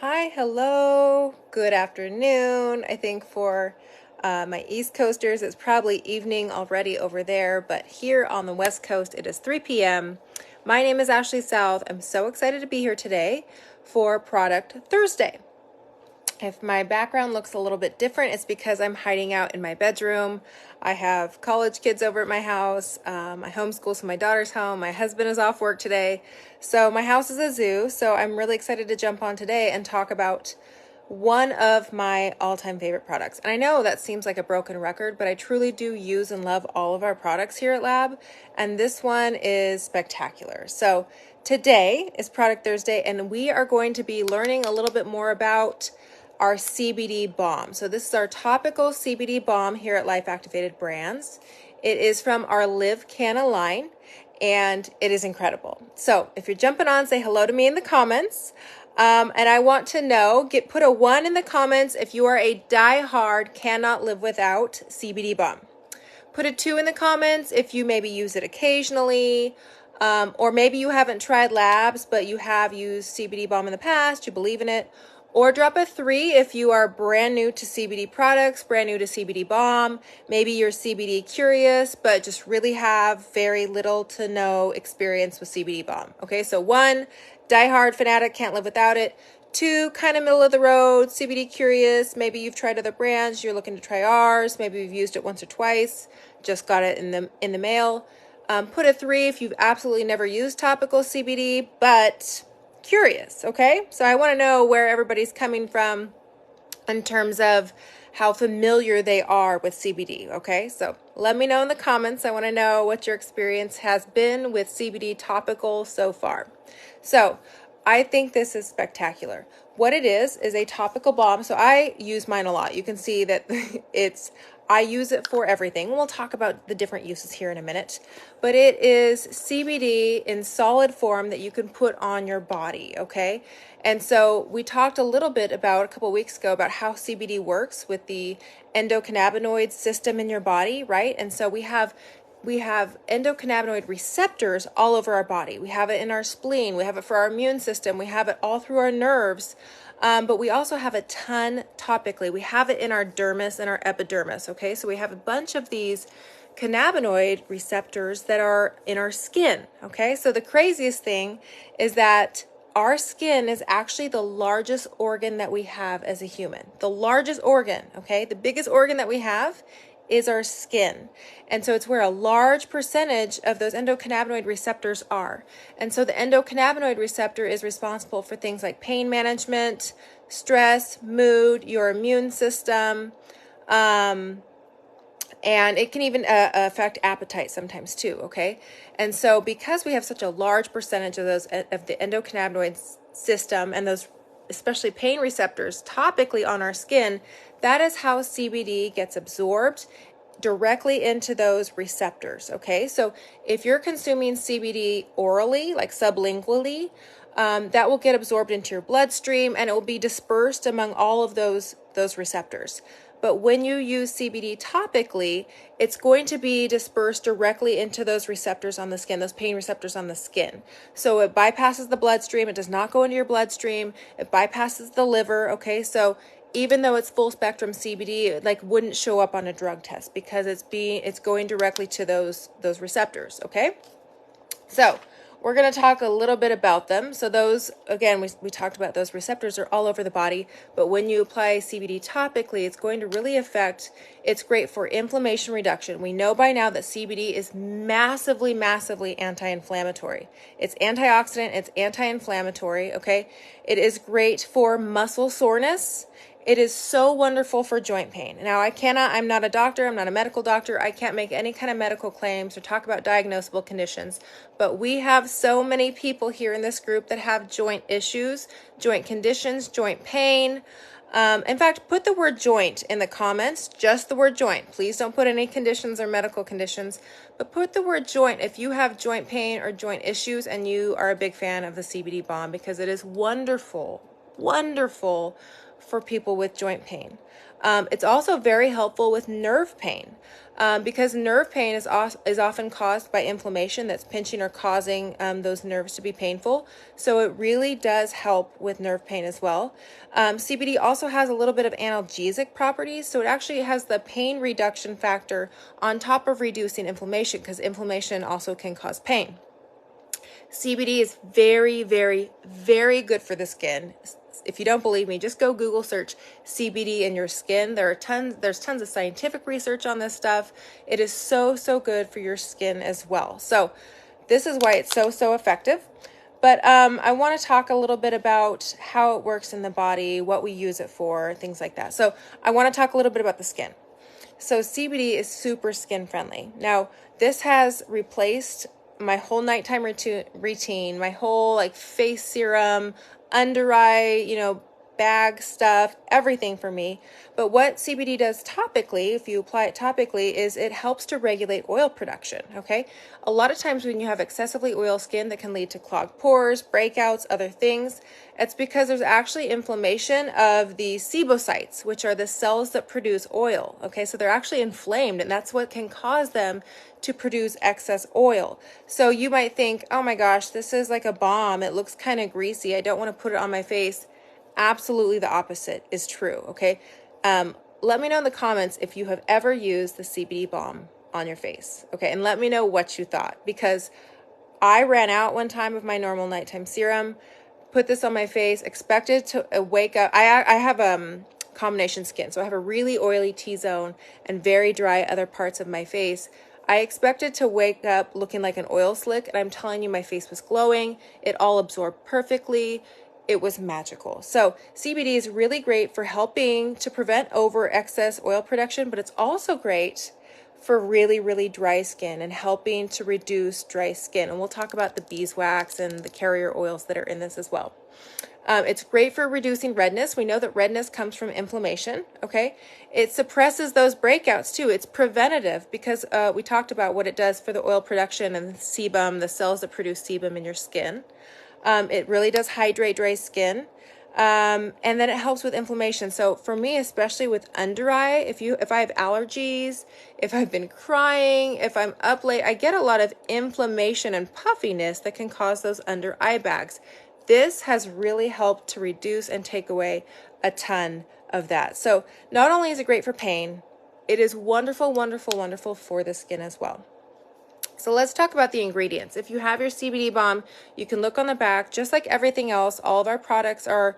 Hi, hello, good afternoon. I think for my East Coasters, it's probably evening already over there, but here on the West Coast, it is 3 p.m. My name is Ashley South. I'm so excited to be here today for Product Thursday. If my background looks a little bit different, it's because I'm hiding out in my bedroom. I have college kids over at my house. I homeschool, so my daughter's home. My husband is off work today. So my house is a zoo. So I'm really excited to jump on today and talk about one of my all-time favorite products. And I know that seems like a broken record, but I truly do use and love all of our products here at Lab. And this one is spectacular. So today is Product Thursday, and we are going to be learning a little bit more about our CBD balm. So this is our topical CBD balm here at Life Activated Brands. It is from our Live Canna line, and it is incredible. So if you're jumping on, say hello to me in the comments. And I want to know, put a 1 in the comments if you are a die-hard cannot live without CBD balm. Put a 2 in the comments if you maybe use it occasionally, or maybe you haven't tried Labs, but you have used CBD balm in the past, you believe in it. Or drop a 3 if you are brand new to CBD products, brand new to CBD balm. Maybe you're CBD curious, but just really have very little to no experience with CBD balm. Okay, so 1, diehard fanatic, can't live without it. 2, kind of middle of the road, CBD curious. Maybe you've tried other brands, you're looking to try ours. Maybe you've used it once or twice, just got it in the mail. Put a 3 if you've absolutely never used topical CBD, but curious, okay? So I want to know where everybody's coming from in terms of how familiar they are with CBD, okay? So let me know in the comments. I want to know what your experience has been with CBD topical so far. So I think this is spectacular. What it is a topical balm. So I use mine a lot. You can see that I use it for everything. We'll talk about the different uses here in a minute. But it is CBD in solid form that you can put on your body, okay? And so we talked a little bit about a couple weeks ago about how CBD works with the endocannabinoid system in your body, right? And so we have endocannabinoid receptors all over our body. We have it in our spleen. We have it for our immune system. We have it all through our nerves. But we also have a ton topically. We have it in our dermis and our epidermis. Okay, so we have a bunch of these cannabinoid receptors that are in our skin. Okay, so the craziest thing is that our skin is actually the largest organ that we have as a human. The largest organ, okay? The biggest organ that we have is our skin. And so it's where a large percentage of those endocannabinoid receptors are. And so the endocannabinoid receptor is responsible for things like pain management, stress, mood, your immune system, and it can even affect appetite sometimes too, okay? And so because we have such a large percentage of those of the endocannabinoid system and those especially pain receptors topically on our skin, that is how CBD gets absorbed directly into those receptors, okay? So if you're consuming CBD orally, like sublingually, that will get absorbed into your bloodstream and it will be dispersed among all of those receptors. But when you use CBD topically, it's going to be dispersed directly into those receptors on the skin, those pain receptors on the skin. So it bypasses the bloodstream. It does not go into your bloodstream. It bypasses the liver. Okay, so even though it's full spectrum CBD, it wouldn't show up on a drug test because it's going directly to those receptors. Okay, so we're going to talk a little bit about them. So those, again, we talked about those receptors are all over the body, but when you apply CBD topically, it's going to really it's great for inflammation reduction. We know by now that CBD is massively, massively anti-inflammatory. It's antioxidant, it's anti-inflammatory, okay? It is great for muscle soreness. It is so wonderful for joint pain. Now, I'm not a doctor, I'm not a medical doctor, I can't make any kind of medical claims or talk about diagnosable conditions, but we have so many people here in this group that have joint issues, joint conditions, joint pain. In fact, put the word joint in the comments, just the word joint. Please don't put any conditions or medical conditions, but put the word joint if you have joint pain or joint issues and you are a big fan of the CBD balm because it is wonderful wonderful for people with joint pain. It's also very helpful with nerve pain, because nerve pain is often caused by inflammation that's pinching or causing those nerves to be painful. So it really does help with nerve pain as well. CBD also has a little bit of analgesic properties, so it actually has the pain reduction factor on top of reducing inflammation, because inflammation also can cause pain. CBD is very, very, very good for the skin. If you don't believe me, just go Google search CBD in your skin. There's tons of scientific research on this stuff. It is so, so good for your skin as well. So this is why it's so, so effective. But I want to talk a little bit about how it works in the body, what we use it for, things like that. So I want to talk a little bit about the skin. So CBD is super skin friendly. Now, this has replaced my whole nighttime routine, my whole like face serum, under eye, bag stuff, everything for me. But what CBD does topically, if you apply it topically, is it helps to regulate oil production, okay? A lot of times when you have excessively oil skin, that can lead to clogged pores, breakouts, other things. It's because there's actually inflammation of the sebocytes, which are the cells that produce oil, okay? So they're actually inflamed, and that's what can cause them to produce excess oil. So you might think, oh my gosh, this is like a balm. It looks kind of greasy. I don't want to put it on my face. Absolutely the opposite is true, okay? Let me know in the comments if you have ever used the CBD balm on your face, okay? And let me know what you thought, because I ran out one time of my normal nighttime serum, put this on my face, expected to wake up. I have combination skin, so I have a really oily T-zone and very dry other parts of my face. I expected to wake up looking like an oil slick, and I'm telling you, my face was glowing. It all absorbed perfectly. It was magical. So CBD is really great for helping to prevent over excess oil production, but it's also great for really, really dry skin and helping to reduce dry skin. And we'll talk about the beeswax and the carrier oils that are in this as well. It's great for reducing redness. We know that redness comes from inflammation, okay? It suppresses those breakouts too. It's preventative, because we talked about what it does for the oil production and the sebum, the cells that produce sebum in your skin. It really does hydrate dry skin. And then it helps with inflammation. So for me, especially with under eye, if I have allergies, if I've been crying, if I'm up late, I get a lot of inflammation and puffiness that can cause those under eye bags. This has really helped to reduce and take away a ton of that. So not only is it great for pain, it is wonderful, wonderful, wonderful for the skin as well. So let's talk about the ingredients. If you have your CBD balm, you can look on the back. Just like everything else, all of our products are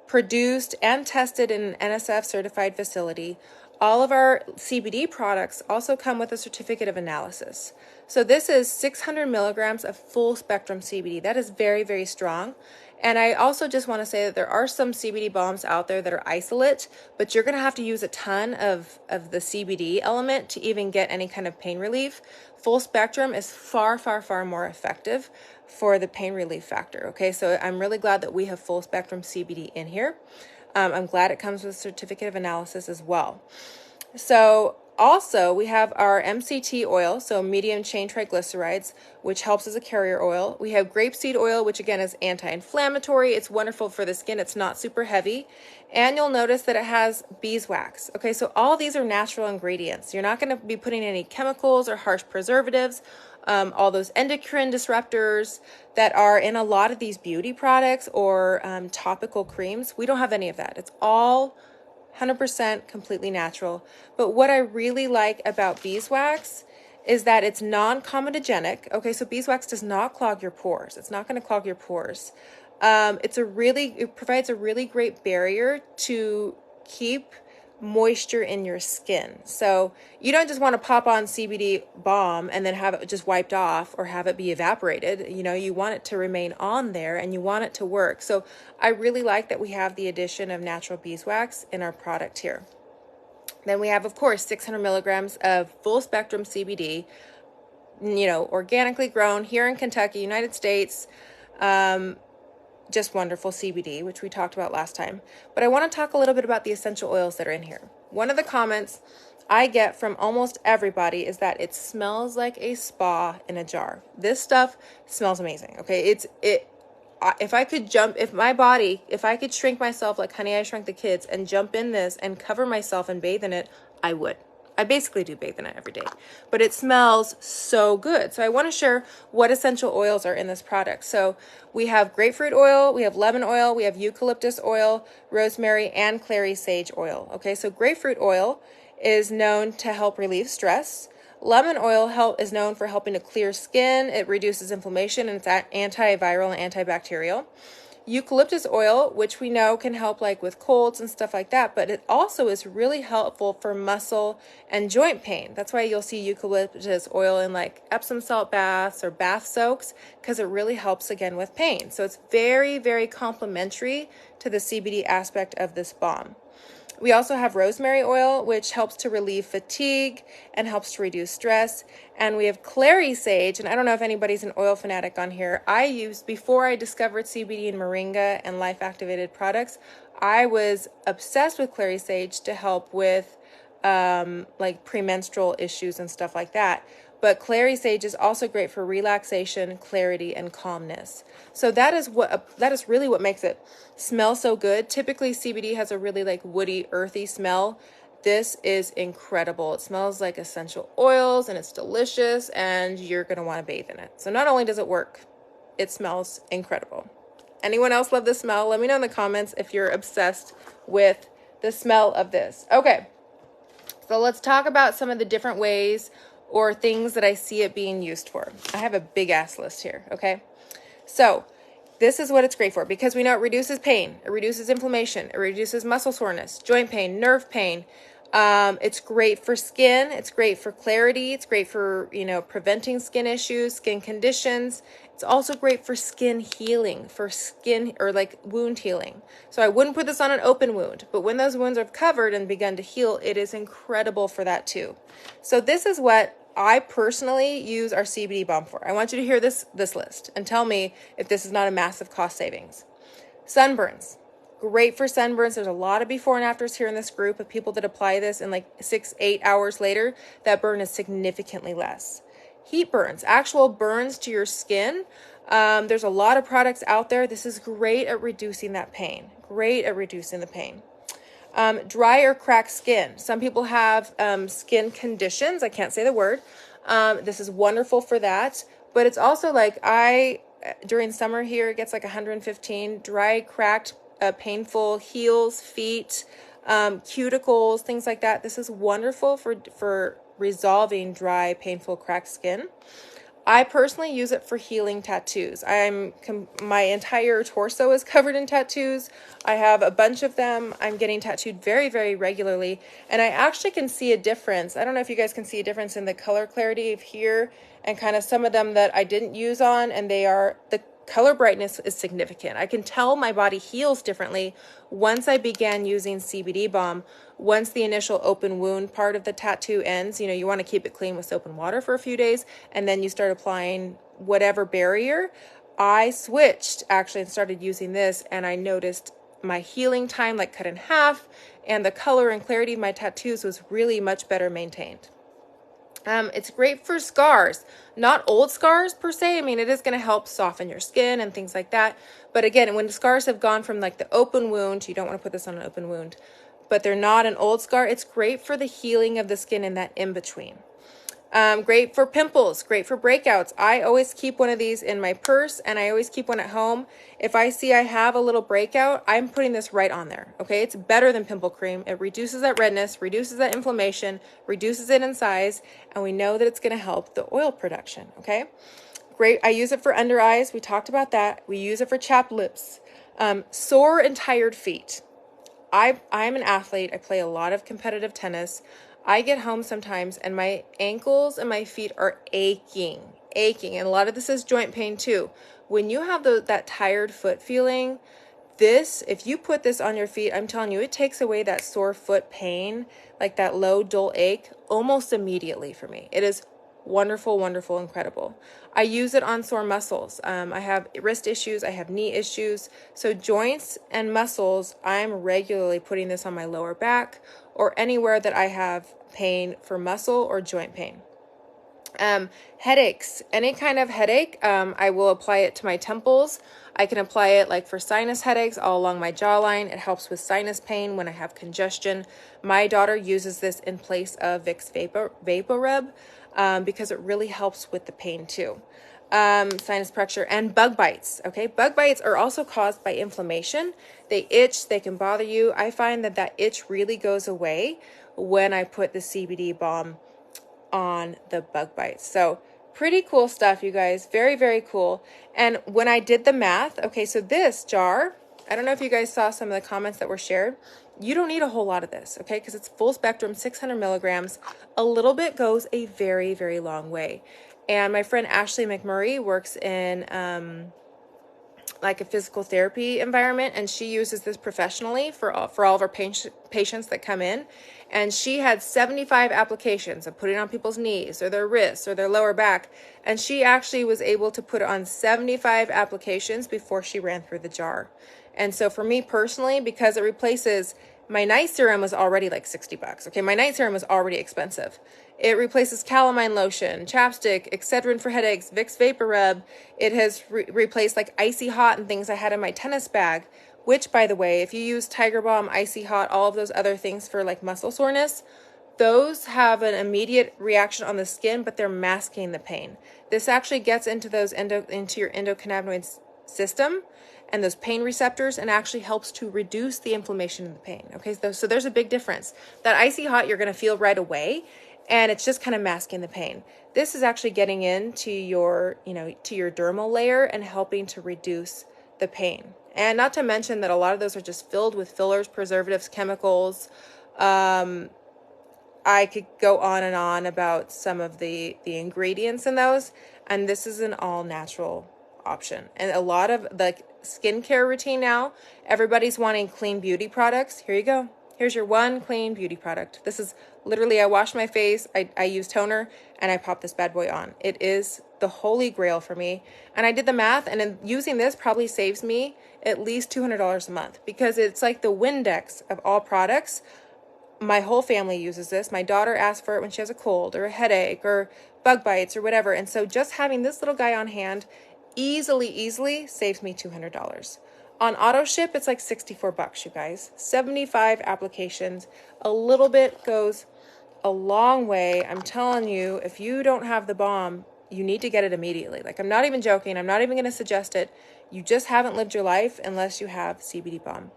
produced and tested in an NSF certified facility. All of our CBD products also come with a certificate of analysis. So this is 600 milligrams of full spectrum CBD. That is very, very strong. And I also just want to say that there are some CBD balms out there that are isolate, but you're going to have to use a ton of the CBD element to even get any kind of pain relief. Full spectrum is far, far, far more effective for the pain relief factor. Okay, so I'm really glad that we have full spectrum CBD in here. I'm glad it comes with a certificate of analysis as well. So also we have our MCT oil, so medium chain triglycerides, which helps as a carrier oil. We have grapeseed oil, which again is anti-inflammatory. It's wonderful for the skin. It's not super heavy. And you'll notice that it has beeswax. Okay, so all these are natural ingredients. You're not going to be putting any chemicals or harsh preservatives. All those endocrine disruptors that are in a lot of these beauty products or topical creams. We don't have any of that. It's all 100% completely natural. But what I really like about beeswax is that it's non-comedogenic. Okay, so beeswax does not clog your pores. It's not going to clog your pores. It provides a really great barrier to keep moisture in your skin. So you don't just want to pop on CBD balm and then have it just wiped off or have it be evaporated. You want it to remain on there and you want it to work. So I really like that we have the addition of natural beeswax in our product here. Then we have, of course, 600 milligrams of full spectrum CBD, organically grown here in Kentucky, United States. Just wonderful CBD, which we talked about last time. But I want to talk a little bit about the essential oils that are in here. One of the comments I get from almost everybody is that it smells like a spa in a jar. This stuff smells amazing. Okay, if I could jump, if my body, if I could shrink myself like Honey, I Shrunk the Kids and jump in this and cover myself and bathe in it, I would. I basically do bathe in it every day, but it smells so good. So I want to share what essential oils are in this product. So we have grapefruit oil, we have lemon oil, we have eucalyptus oil, rosemary, and clary sage oil. Okay, so grapefruit oil is known to help relieve stress. Lemon oil is known for helping to clear skin. It reduces inflammation, and it's antiviral and antibacterial. Eucalyptus oil, which we know can help like with colds and stuff like that, but it also is really helpful for muscle and joint pain. That's why you'll see eucalyptus oil in like Epsom salt baths or bath soaks, because it really helps again with pain. So it's very, very complementary to the CBD aspect of this balm. We also have rosemary oil, which helps to relieve fatigue and helps to reduce stress. And we have clary sage, and I don't know if anybody's an oil fanatic on here. Before I discovered CBD and moringa and life activated products, I was obsessed with clary sage to help with like premenstrual issues and stuff like that. But clary sage is also great for relaxation, clarity, and calmness. So that is really what makes it smell so good. Typically, CBD has a really like woody, earthy smell. This is incredible. It smells like essential oils, and it's delicious, and you're going to want to bathe in it. So not only does it work, it smells incredible. Anyone else love the smell? Let me know in the comments if you're obsessed with the smell of this. Okay, so let's talk about some of the different ways or things that I see it being used for. I have a big ass list here, okay? So this is what it's great for, because we know it reduces pain, it reduces inflammation, it reduces muscle soreness, joint pain, nerve pain. It's great for skin, it's great for clarity, it's great for, preventing skin issues, skin conditions. It's also great for skin healing, for skin or like wound healing. So I wouldn't put this on an open wound, but when those wounds are covered and begun to heal, it is incredible for that too. So this is what I personally use our CBD balm for. I want you to hear this list and tell me if this is not a massive cost savings. Sunburns. Great for sunburns. There's a lot of before and afters here in this group of people that apply this, and like 6-8 hours later, that burn is significantly less. Heat burns, actual burns to your skin. There's a lot of products out there. This is great at reducing that pain. Great at reducing the pain. Dry or cracked skin. Some people have skin conditions. I can't say the word. This is wonderful for that. But it's also like during summer here, it gets like 115. Dry, cracked, painful heels, feet, cuticles, things like that. This is wonderful for resolving dry, painful, cracked skin. I personally use it for healing tattoos. My entire torso is covered in tattoos. I have a bunch of them. I'm getting tattooed very, very regularly, and I actually can see a difference. I don't know if you guys can see a difference in the color clarity of here and kind of some of them that I didn't use on, and the color brightness is significant. I can tell my body heals differently once I began using CBD balm. Once the initial open wound part of the tattoo ends, you want to keep it clean with soap and water for a few days, and then you start applying whatever barrier. I switched actually and started using this, and I noticed my healing time like cut in half, and the color and clarity of my tattoos was really much better maintained. It's great for scars, not old scars per se. I mean, it is going to help soften your skin and things like that. But again, when the scars have gone from like the open wound, you don't want to put this on an open wound, but they're not an old scar. It's great for the healing of the skin in that in between. Great for pimples, great for breakouts. I always keep one of these in my purse, and I always keep one at home. If I see I have a little breakout, I'm putting this right on there, okay? It's better than pimple cream. It reduces that redness, reduces that inflammation, reduces it in size, and we know that it's going to help the oil production, okay? Great. I use it for under eyes. We talked about that. We use it for chapped lips. Sore and tired feet. I'm an athlete. I play a lot of competitive tennis. I get home sometimes and my ankles and my feet are aching. And a lot of this is joint pain too. When you have that tired foot feeling, if you put this on your feet, I'm telling you, it takes away that sore foot pain, like that low, dull ache, almost immediately for me. It is wonderful, wonderful, incredible. I use it on sore muscles. I have wrist issues. I have knee issues. So joints and muscles, I'm regularly putting this on my lower back or anywhere that I have pain for muscle or joint pain. Headaches, any kind of headache, I will apply it to my temples. I can apply it like for sinus headaches all along my jawline. It helps with sinus pain when I have congestion. My daughter uses this in place of Vicks Vapor Rub because it really helps with the pain too. Sinus pressure and bug bites. Okay, bug bites are also caused by inflammation. They itch, they can bother you. I find that itch really goes away when I put the CBD balm on the bug bites. So pretty cool stuff, you guys. Very, very cool. And when I did the math, okay, so this jar, I don't know if you guys saw some of the comments that were shared. You don't need a whole lot of this, okay, because it's full spectrum, 600 milligrams. A little bit goes a very, very long way. And my friend Ashley McMurray works in like a physical therapy environment, and she uses this professionally for all of her patients that come in. And she had 75 applications of putting it on people's knees or their wrists or their lower back. And she actually was able to put it on 75 applications before she ran through the jar. And so for me personally, because it replaces, my night serum was already like $60. Okay, my night serum was already expensive. It replaces calamine lotion, chapstick, Excedrin for headaches, Vicks Vapor Rub. It has replaced like Icy Hot and things I had in my tennis bag, which, by the way, if you use Tiger Balm, Icy Hot, all of those other things for like muscle soreness, those have an immediate reaction on the skin, but they're masking the pain. This actually gets into those into your endocannabinoid system and those pain receptors, and actually helps to reduce the inflammation and the pain. Okay, so there's a big difference. That Icy Hot you're going to feel right away, and it's just kind of masking the pain. This is actually getting into your, to your dermal layer and helping to reduce the pain. And not to mention that a lot of those are just filled with fillers, preservatives, chemicals. I could go on and on about some of the ingredients in those, and this is an all natural option. And a lot of the skincare routine now, everybody's wanting clean beauty products. Here you go. Here's your one clean beauty product. This is literally, I wash my face, I use toner, and I pop this bad boy on. It is the holy grail for me. And I did the math, and using this probably saves me at least $200 a month, because it's like the Windex of all products. My whole family uses this. My daughter asks for it when she has a cold or a headache or bug bites or whatever. And so just having this little guy on hand easily saves me $200. On auto ship, it's like $64, you guys. 75 applications. A little bit goes a long way. I'm telling you, if you don't have the balm, you need to get it immediately. Like, I'm not even joking. I'm not even going to suggest it. You just haven't lived your life unless you have CBD balm.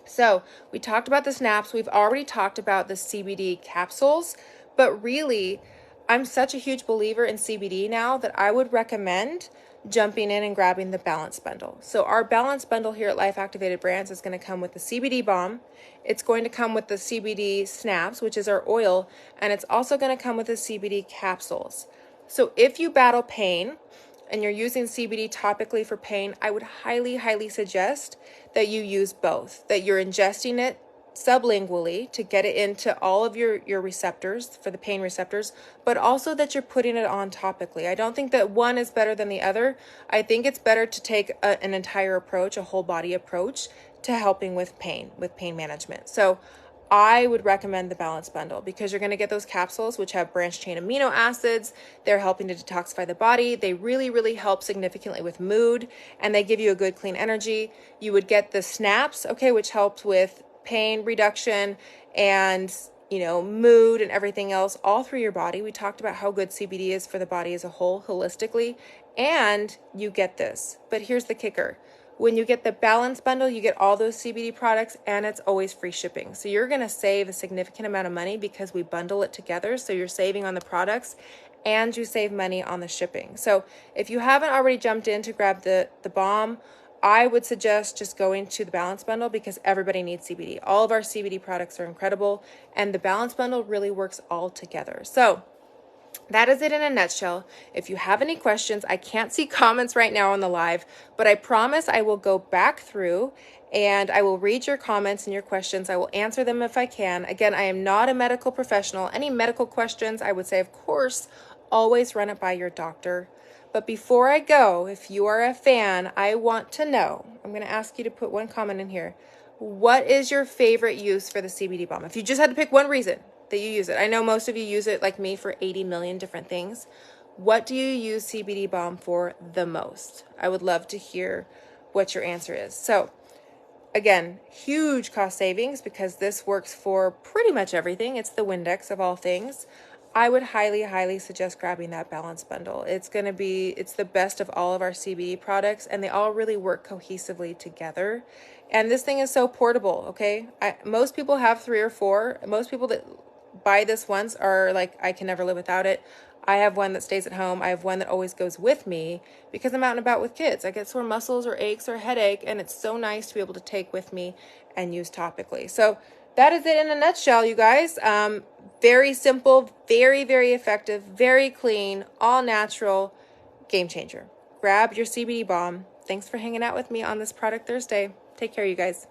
So we talked about the snaps. We've already talked about the CBD capsules, but really, I'm such a huge believer in CBD now that I would recommend jumping in and grabbing the Balance Bundle. So our Balance Bundle here at Life Activated Brands is going to come with the CBD balm. It's going to come with the CBD snaps, which is our oil, and it's also going to come with the CBD capsules. So if you battle pain and you're using CBD topically for pain, I would highly suggest that you use both, that you're ingesting it sublingually to get it into all of your receptors for the pain receptors, but also that you're putting it on topically. I don't think that one is better than the other. I think it's better to take an entire approach, a whole body approach to helping with pain management. So I would recommend the Balance Bundle because you're going to get those capsules, which have branched chain amino acids. They're helping to detoxify the body. They really help significantly with mood, and they give you a good clean energy. You would get the snaps, okay, which helps with pain reduction and, mood and everything else all through your body. We talked about how good CBD is for the body as a whole, holistically, and you get this. But here's the kicker. When you get the Balance Bundle, you get all those CBD products, and it's always free shipping. So you're going to save a significant amount of money because we bundle it together. So you're saving on the products and you save money on the shipping. So if you haven't already jumped in to grab the balm, I would suggest just going to the Balance Bundle because everybody needs CBD. All of our CBD products are incredible, and the Balance Bundle really works all together. So that is it in a nutshell. If you have any questions, I can't see comments right now on the live, but I promise I will go back through and I will read your comments and your questions. I will answer them if I can. Again, I am not a medical professional. Any medical questions, I would say, of course, always run it by your doctor. But before I go, if you are a fan, I want to know, I'm going to ask you to put one comment in here. What is your favorite use for the CBD balm? If you just had to pick one reason, that you use it. I know most of you use it like me for 80 million different things. What do you use CBD balm for the most? I would love to hear what your answer is. So again, huge cost savings because this works for pretty much everything. It's the Windex of all things. I would highly, highly suggest grabbing that balance bundle. It's the best of all of our CBD products, and they all really work cohesively together. And this thing is so portable, okay? Most people have 3 or 4. Most people that buy this once are like, I can never live without it. I have one that stays at home. I have one that always goes with me because I'm out and about with kids. I get sore muscles or aches or headache, and it's so nice to be able to take with me and use topically. So that is it in a nutshell, you guys. Very simple, very, very effective, very clean, all natural, game changer. Grab your CBD balm. Thanks for hanging out with me on this Product Thursday. Take care, you guys.